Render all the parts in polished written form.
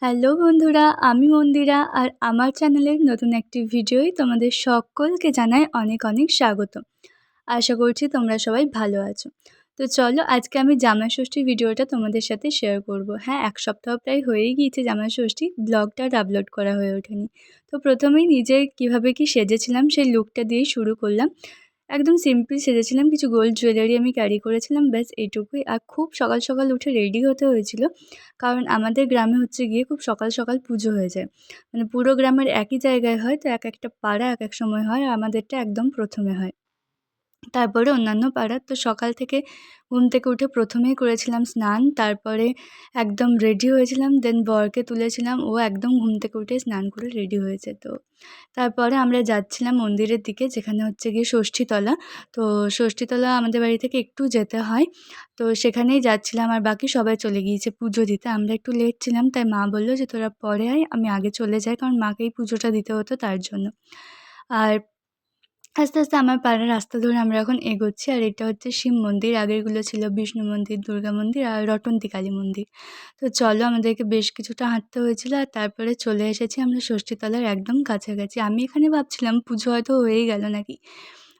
Hello বন্ধুরা, আমি মন্দিরা আর আমার চ্যানেলের নতুন একটি ভিডিওয় তোমাদের সকলকে জানাই অনেক অনেক স্বাগত। আশা করছি তোমরা সবাই ভালো আছো। তো চলো আজকে আমি জামাই ষষ্ঠীর ভিডিওটা তোমাদের সাথে শেয়ার করব। হ্যাঁ, 1 সপ্তাহ প্রায় হয়েই গিয়েছে জামাই ষষ্ঠী, ব্লগটা আর আপলোড করা হয়ে ওঠেনি। তো প্রথমেই নিজে কীভাবে কি সেজেছিলাম সেই লুকটা দিয়েই শুরু করলাম। একদম সিম্পল সেজেছিলাম, কিছু গোল্ড জুয়েলারি আমি ক্যারি করেছিলাম, ব্যাস এইটুকুই। আর খুব সকাল সকাল উঠে রেডি হতে হয়েছিল, কারণ আমাদের গ্রামে হচ্ছে গিয়ে খুব সকাল সকাল পুজো হয়ে যায়। মানে পুরো গ্রামের একই জায়গায় হয়, তো এক একটা পাড়া এক এক সময় হয়, আর আমাদেরটা একদম প্রথমে হয়, তারপরে অন্যান্য পাড়ার। তো সকাল থেকে ঘুম থেকে উঠে প্রথমেই করেছিলাম স্নান, তারপরে একদম রেডি হয়েছিলাম, দেন বরকে তুলেছিলাম, ও একদম ঘুম থেকে উঠে স্নান করে রেডি হয়েছে। তো তারপরে আমরা যাচ্ছিলাম মন্দিরের দিকে, যেখানে হচ্ছে গিয়ে ষষ্ঠীতলা। তো ষষ্ঠীতলা আমাদের বাড়ি থেকে একটু যেতে হয়, তো সেখানেই যাচ্ছিলাম। আর বাকি সবাই চলে গিয়েছে পুজো দিতে, আমরা একটু লেট ছিলাম, তাই মা বলল যে তোরা পরে আয়, আমি আগে চলে যাই, কারণ মাকেই পুজোটা দিতে হতো তার জন্য। আর আস্তে আস্তে আমার পাড়ার রাস্তা ধরে আমরা এখন এগোচ্ছি, আর এটা হচ্ছে শিব মন্দির, আগেরগুলো ছিল বিষ্ণু মন্দির, দুর্গা মন্দির আর রটন্তী কালী মন্দির। তো চলো, আমাদেরকে বেশ কিছুটা হাঁটতে হয়েছিল, আর তারপরে চলে এসেছি আমরা ষষ্ঠীতলার একদম কাছাকাছি। আমি এখানে ভাবছিলাম পুজো হয়তো হয়েই গেল নাকি,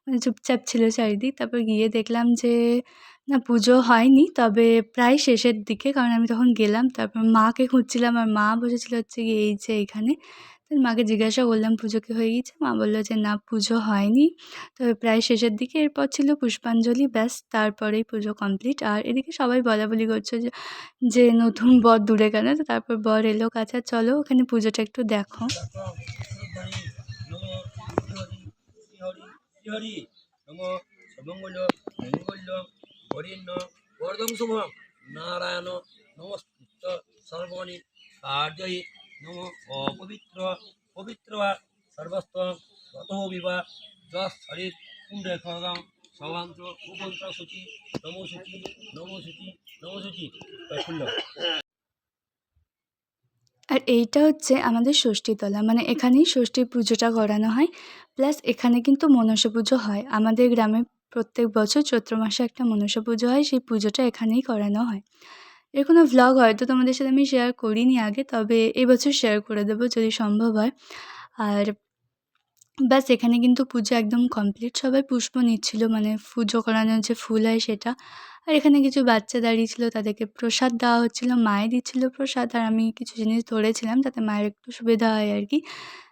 মানে চুপচাপ ছিল চারিদিক। তারপর গিয়ে দেখলাম যে না, পুজো হয়নি, তবে প্রায় শেষের দিকে, কারণ আমি তখন গেলাম। তারপর মাকে খুঁজছিলাম, আর মা বসেছিল হচ্ছে গিয়ে এই যে এইখানে। তো মাকে জিজ্ঞাসা করলাম পুজো কি হয়ে গিয়েছে? মা বলল যে না, পুজো হয়নি, তবে প্রায় শেষের দিকে। এরপর ছিল পুষ্পাঞ্জলি, ব্যাস তারপরেই পুজো কমপ্লিট। আর এদিকে সবাই বলাবলি করছে যে যে নতুন বর দূরে কেন? তো তারপর বর এলো কাছে, চলো ওখানে পুজোটা একটু দেখো। নারায়ণ নমস্কৃত্য সর্বণি কার্যই নম অপবিত্র পবিত্র সর্বস্ত ততো বিবা যশ শরীর কুণ্ডে খগম সবান্ত উপন্ত সূচি নমসূচি নমসূচি নমসূচি খুলল। আর এইটা হচ্ছে আমাদের ষষ্ঠীতলা, মানে এখানেই ষষ্ঠীর পুজোটা করানো হয়। প্লাস এখানে কিন্তু মনসা পুজো হয়। আমাদের গ্রামে প্রত্যেক বছর চৈত্র মাসে একটা মনসা পুজো হয়, সেই পুজোটা এখানেই করানো হয়। এর কোনো ভ্লগ হয়তো তোমাদের সাথে আমি শেয়ার করিনি আগে, তবে এবছর শেয়ার করে দেবো যদি সম্ভব হয়। আর ব্যাস এখানে কিন্তু পুজো একদম কমপ্লিট, সবাই পুষ্প নিচ্ছিল, মানে পুজো করানোর যে ফুল হয় সেটা। আর এখানে কিছু বাচ্চা দাঁড়িয়েছিল, তাদেরকে প্রসাদ দেওয়া হচ্ছিলো, মায়ে দিচ্ছিল প্রসাদ, আর আমি কিছু জিনিস ধরেছিলাম যাতে মায়ের একটু সুবিধা হয় আর কি।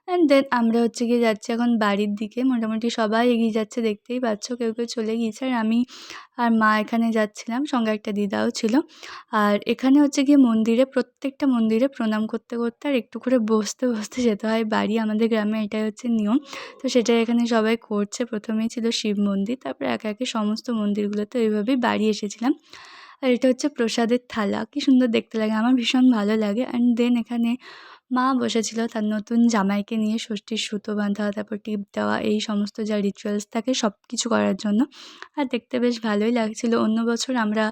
অ্যান্ড দেন আমরা হচ্ছে গিয়ে যাচ্ছি এখন বাড়ির দিকে, মোটামুটি সবাই এগিয়ে যাচ্ছে, দেখতেই পাচ্ছ, কেউ কেউ চলে গিয়েছে, আর আমি আর মা এখানে যাচ্ছিলাম, সঙ্গে একটা দিদাও ছিল। আর এখানে হচ্ছে গিয়ে মন্দিরে, প্রত্যেকটা মন্দিরে প্রণাম করতে করতে আর একটু করে বসতে বসতে যেতে হয় বাড়ি। আমাদের গ্রামে এটাই হচ্ছে নিয়ম, তো সেটাই এখানে সবাই করছে। প্রথমেই ছিল শিব মন্দির, তারপরে একে একে সমস্ত মন্দিরগুলোতে এইভাবেই বাড়ি এসেছিলাম। আর এটা হচ্ছে প্রসাদের থালা, কি সুন্দর দেখতে লাগে, আমার ভীষণ ভালো লাগে। অ্যান্ড দেন এখানে মা বসেছিল তার নতুন জামাইকে নিয়ে, ষষ্ঠীর সুতো বাঁধা, তারপর টিপ দেওয়া, এই সমস্ত যা রিচুয়ালস থাকে সব কিছু করার জন্য। আর দেখতে বেশ ভালোই লাগছিল। অন্য বছর আমরা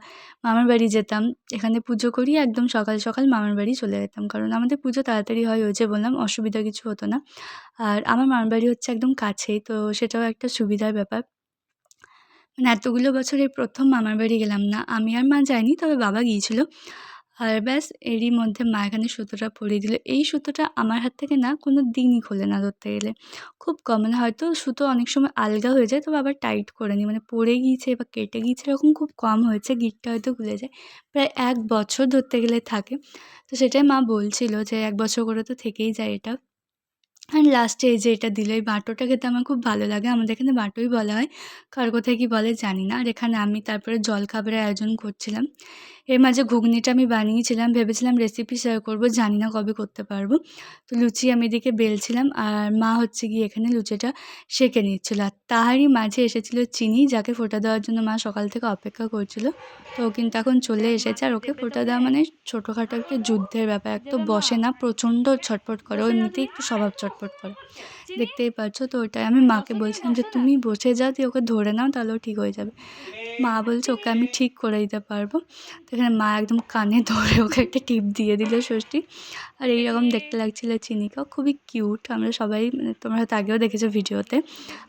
মামার বাড়ি যেতাম, এখানে পুজো করিয়ে একদম সকাল সকাল মামার বাড়ি চলে যেতাম, কারণ আমাদের পুজো তাড়াতাড়ি হয়, ওই যে বললাম অসুবিধা কিছু হতো না। আর আমার মামার বাড়ি হচ্ছে একদম কাছেই, তো সেটাও একটা সুবিধার ব্যাপার। মানে এতগুলো বছর এই প্রথম মামার বাড়ি গেলাম না, আমি আর মা যাইনি, তবে বাবা গিয়েছিল। আর ব্যাস এরই মধ্যে মা এখানে সুতোটা পরিয়ে দিল। এই সুতোটা আমার হাত থেকে না কোনো দিনই খোলে না ধরতে গেলে, খুব কম, মানে হয়তো সুতো অনেক সময় আলগা হয়ে যায়, তবে আবার টাইট করে নিই, মানে পড়ে গিয়েছে বা কেটে গিয়েছে এরকম খুব কম হয়েছে, গিঁটটা হয়তো খুলে যায়। প্রায় 1 বছর ধরতে গেলে থাকে। তো সেটাই মা বলছিল যে 1 বছর করে তো থেকেই যায় এটা। আর লাস্টে এই যে এটা দিল, এই বাঁটোটা খেতে আমার খুব ভালো লাগে। আমাদের এখানে বাঁটোই বলা হয়, কার কোথায় কী বলে জানি না। আর এখানে আমি তারপরে জলখাবারের আয়োজন করছিলাম। এর মাঝে ঘুগনিটা আমি বানিয়েছিলাম, ভেবেছিলাম রেসিপি শেয়ার করব, জানি না কবে করতে পারবো। তো লুচি আমি এদিকে বেলছিলাম, আর মা হচ্ছে গিয়ে এখানে লুচিটা সেঁকে নিচ্ছিল। আর তাহারই মাঝে এসেছিল চিনি, যাকে ফোঁটা দেওয়ার জন্য মা সকাল থেকে অপেক্ষা করছিল। তো ও কিন্তু এখন চলে এসেছে, আর ওকে ফোঁটা দেওয়া মানে ছোটোখাটো একটা যুদ্ধের ব্যাপার। এক তো বসে না, প্রচণ্ড ছটফট করে, ও এমনিতেই একটু স্বভাব চটপট করে, দেখতেই পাচ্ছ। তো ওটাই আমি মাকে বলছিলাম যে তুমি বসে যাও, দিয়ে ওকে ধরে নাও, তাহলে ও ঠিক হয়ে যাবে। মা বলছে ওকে আমি ঠিক করে দিতে পারবো। তো এখানে মা একদম কানে ধরে ওকে একটা টিপ দিয়ে দিল ষষ্ঠী। আর এইরকম দেখতে লাগছিল চিনিকাও, খুবই কিউট। আমরা সবাই, মানে তোমরা হয়তো আগেও দেখেছো ভিডিওতে।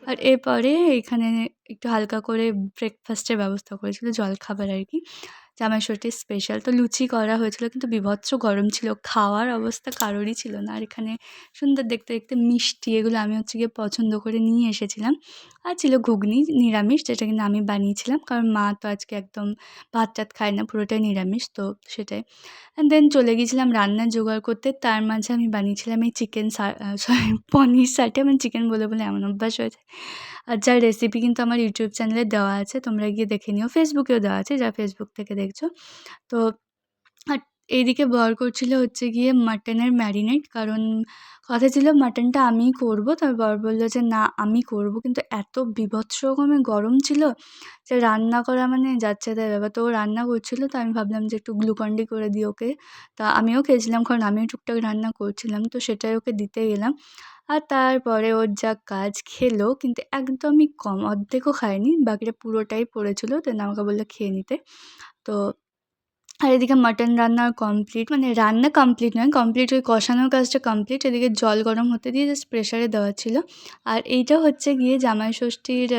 আর এরপরে এখানে একটু হালকা করে ব্রেকফাস্টের ব্যবস্থা করেছিল, জলখাবার আর কি। জামাই ষষ্ঠীর স্পেশাল। তো লুচি করা হয়েছিল কিন্তু বীভৎস গরম ছিল। খাওয়ার অবস্থা কারোরই ছিল না। আর এখানে সুন্দর দেখতে, দেখতে মিষ্টি এগুলো আমি হচ্ছে গিয়ে পছন্দ করে নিয়ে এসেছিলাম। আর ছিল ঘুগনি নিরামিষ, যেটা কিনা আমি বানিয়েছিলাম। কারণ মা তো আজকে একদম ভাত-টাত খায় না, পুরোটাই নিরামিষ, তো সেটাই। অ্যান্ড দেন চলে গিয়েছিলাম রান্নার জোগাড় করতে। তার মাঝে আমি বানিয়েছিলাম এই চিকেন সরি পনির সাটে, আমার চিকেন বলে, বলে এমন অভ্যাস হয়েছে। আর যার রেসিপি কিন্তু আমার ইউটিউব চ্যানেলে দেওয়া আছে, তোমরা গিয়ে দেখে নিও। ফেসবুকেও দেওয়া আছে, যারা ফেসবুক থেকে দেখছো। তো আর এইদিকে বর করছিল হচ্ছে গিয়ে মাটনের ম্যারিনেট, কারণ কথা ছিল মাটনটা আমিই করব। তবে বর বলল যে, "না, আমি করব।" কিন্তু এত বীভৎস রকমের গরম ছিল যে রান্না করা মানে যাচ্ছে তাই ব্যাপার। তো ও রান্না করছিল, তো আমি ভাবলাম যে একটু গ্লুকন-ডি করে দিই ওকে। তা আমিও খেয়েছিলাম, কারণ আমিও টুকটাক রান্না করছিলাম। তো সেটাই ওকে দিতে গেলাম। আর তারপরে ওর যা কাজ, খেলো কিন্তু একদমই কম, অর্ধেকও খায়নি। বাকিটা পুরোটাই পড়েছিল। দেন আমাকে বলল খেয়ে নিতে। তো আর এদিকে মাটন রান্না কমপ্লিট, মানে রান্না কমপ্লিট নয়, কমপ্লিট ওই কষানোর কাজটা কমপ্লিট। এদিকে জল গরম হতে দিয়ে জাস্ট প্রেসারে দেওয়া ছিল। আর এইটা হচ্ছে গিয়ে জামাই ষষ্ঠীর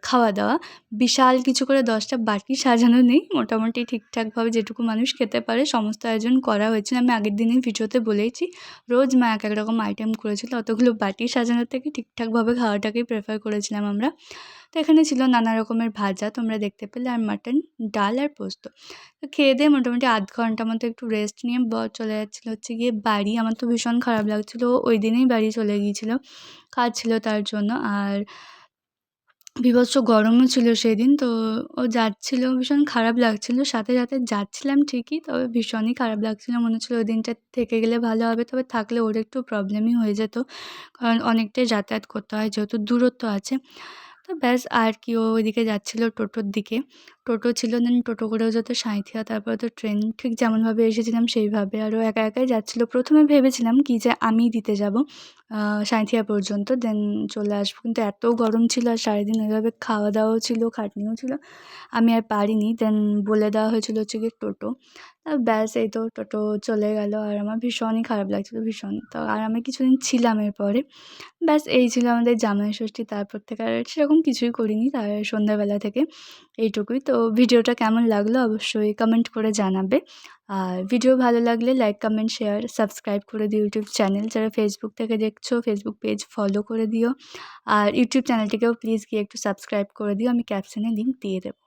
খাওয়া-দাওয়া। বিশাল কিছু করে ১০টা বাটি সাজানো নেই। মোটামুটি ঠিকঠাকভাবে যেটুকু মানুষ খেতে পারে সমস্ত আয়োজন করা হয়েছিল। আমি আগের দিনের ভিডিওতে বলেইছি। রোজ মা এক এক রকম আইটেম করেছিল। অতগুলো বাটি সাজানোর থেকে ঠিকঠাকভাবে খাওয়াটাকেই প্রেফার করেছিলাম আমরা। তো এখানে ছিল নানা রকমের ভাজা, তোমরা দেখতে পেলে, আর মাটন, ডাল আর পোস্ত। তো খেয়ে দিয়ে মোটামুটি ০.৫ ঘন্টা মতো একটু রেস্ট নিয়ে বর চলে যাচ্ছিল হচ্ছে গিয়ে বাড়ি। আমার তো ভীষণ খারাপ লাগছিল। ও ওই দিনেই বাড়ি চলে গিয়েছিল। কাজ ছিল তার জন্য। আর বীভৎস গরমও ছিল সেদিন। তো ও যাচ্ছিল, ভীষণ খারাপ লাগছিল। সাথে, সাথে যাচ্ছিলাম ঠিকই, তবে ভীষণই খারাপ লাগছিল। মনে হচ্ছিল ওই দিনটা থেকে গেলে ভালো হবে। তবে থাকলে ওর একটু প্রবলেমই হয়ে যেত। কারণ অনেকটাই যাতায়াত করতে হয়, যেহেতু দূরত্ব আছে। তো ব্যাস আর কি, ও ওইদিকে যাচ্ছিল টোটোর দিকে। টোটো ছিল, দেন টোটো করেও যেত সাঁইথিয়া, তারপরে তো ট্রেন, ঠিক যেমনভাবে এসেছিলাম সেইভাবে। আর ও একা একাই যাচ্ছিল। ১ম এ ভেবেছিলাম কি যে আমিই দিতে যাব সাঁইথিয়া পর্যন্ত, দেন চলে আসবো। কিন্তু এত গরম ছিল আর সারাদিন ওইভাবে খাওয়া-দাওয়াও ছিল, খাটনিও ছিল। আমি আর পারিনি। দেন বলে দেওয়া হয়েছিল হচ্ছে গিয়ে টোটো। ব্যাস এই তো টোটো চলে গেল আর আমার ভীষণই খারাপ লাগছিল, ভীষণ। তো আর আমি কিছুদিন ছিলাম এরপরে। ব্যাস এই ছিল আমাদের জামাই ষষ্ঠী। তারপর থেকে আর সেরকম কিছুই করিনি তার সন্ধ্যাবেলা থেকে। এইটুকুই। তো ভিডিওটা কেমন লাগলো অবশ্যই কমেন্ট করে জানাবে। আর ভিডিও ভালো লাগলে লাইক, কমেন্ট, শেয়ার, সাবস্ক্রাইব করে দিও ইউটিউব চ্যানেল। যারা ফেসবুক থেকে দেখছো, ফেসবুক পেজ ফলো করে দিও। আর ইউটিউব চ্যানেলটিকেও প্লিজ গিয়ে একটু সাবস্ক্রাইব করে দিও। আমি ক্যাপশনে লিংক দিয়ে দেবো।